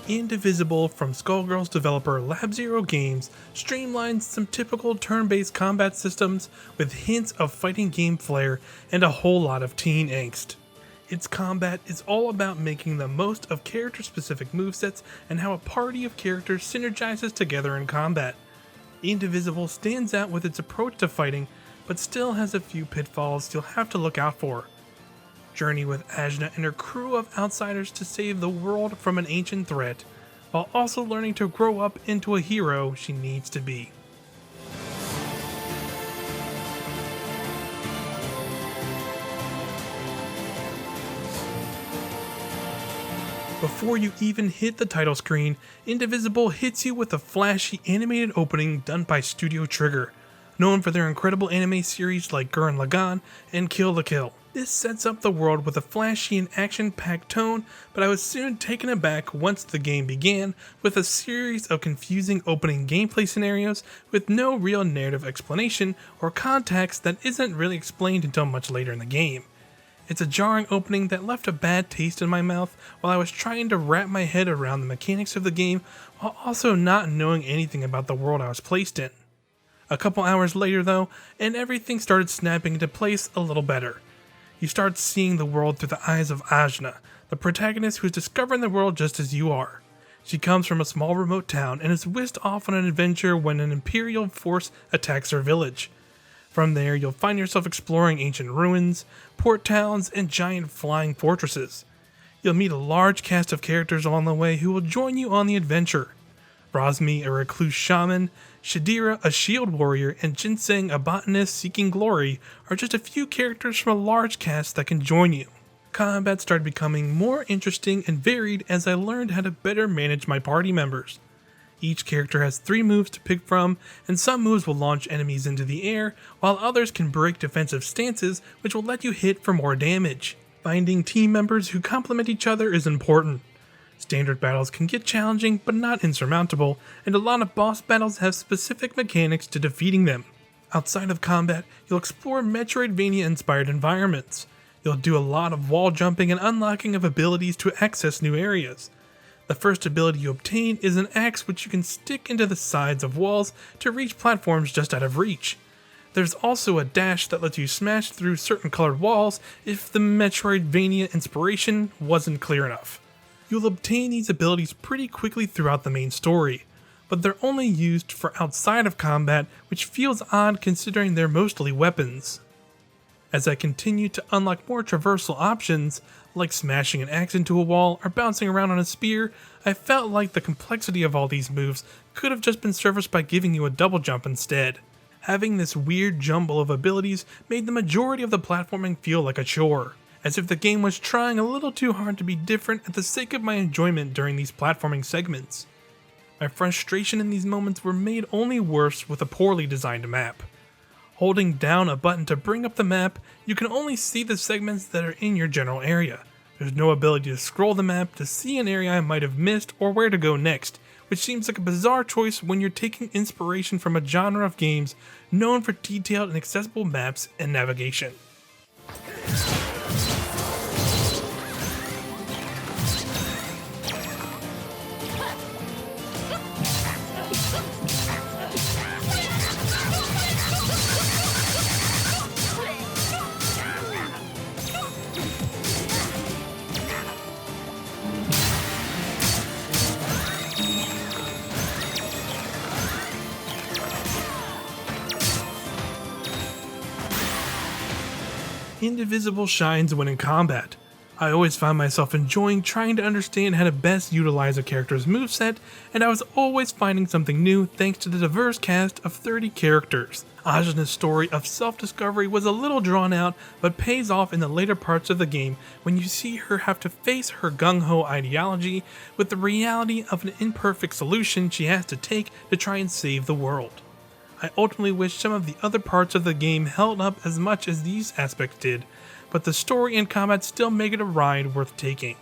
Indivisible from Skullgirls developer Lab Zero Games streamlines some typical turn-based combat systems with hints of fighting game flair and a whole lot of teen angst. Its combat is all about making the most of character-specific movesets and how a party of characters synergizes together in combat. Indivisible stands out with its approach to fighting, but still has a few pitfalls you'll have to look out for. Journey with Ajna and her crew of outsiders to save the world from an ancient threat, while also learning to grow up into a hero she needs to be. Before you even hit the title screen, Indivisible hits you with a flashy animated opening done by Studio Trigger, known for their incredible anime series like Gurren Lagann and Kill la Kill. This sets up the world with a flashy and action-packed tone, but I was soon taken aback once the game began with a series of confusing opening gameplay scenarios with no real narrative explanation or context that isn't really explained until much later in the game. It's a jarring opening that left a bad taste in my mouth while I was trying to wrap my head around the mechanics of the game while also not knowing anything about the world I was placed in. A couple hours later though, and everything started snapping into place a little better. You start seeing the world through the eyes of Ajna, the protagonist who's discovering the world just as you are. She comes from a small remote town and is whisked off on an adventure when an Imperial force attacks her village. From there, you'll find yourself exploring ancient ruins, port towns, and giant flying fortresses. You'll meet a large cast of characters along the way who will join you on the adventure. Rosmi, a recluse shaman, Shadira, a shield warrior, and Ginseng, a botanist seeking glory, are just a few characters from a large cast that can join you. Combat started becoming more interesting and varied as I learned how to better manage my party members. Each character has 3 moves to pick from, and some moves will launch enemies into the air, while others can break defensive stances which will let you hit for more damage. Finding team members who complement each other is important. Standard battles can get challenging but not insurmountable, and a lot of boss battles have specific mechanics to defeating them. Outside of combat, you'll explore Metroidvania-inspired environments. You'll do a lot of wall jumping and unlocking of abilities to access new areas. The first ability you obtain is an axe which you can stick into the sides of walls to reach platforms just out of reach. There's also a dash that lets you smash through certain colored walls if the Metroidvania inspiration wasn't clear enough. You'll obtain these abilities pretty quickly throughout the main story, but they're only used for outside of combat, which feels odd considering they're mostly weapons. As I continue to unlock more traversal options, like smashing an axe into a wall or bouncing around on a spear, I felt like the complexity of all these moves could have just been serviced by giving you a double jump instead. Having this weird jumble of abilities made the majority of the platforming feel like a chore, as if the game was trying a little too hard to be different at the sake of my enjoyment during these platforming segments. My frustration in these moments were made only worse with a poorly designed map. Holding down a button to bring up the map, you can only see the segments that are in your general area. There's no ability to scroll the map to see an area I might have missed or where to go next, which seems like a bizarre choice when you're taking inspiration from a genre of games known for detailed and accessible maps and navigation. Indivisible shines when in combat. I always found myself enjoying trying to understand how to best utilize a character's moveset, and I was always finding something new thanks to the diverse cast of 30 characters. Ajna's story of self-discovery was a little drawn out, but pays off in the later parts of the game when you see her have to face her gung-ho ideology with the reality of an imperfect solution she has to take to try and save the world. I ultimately wish some of the other parts of the game held up as much as these aspects did, but the story and combat still make it a ride worth taking.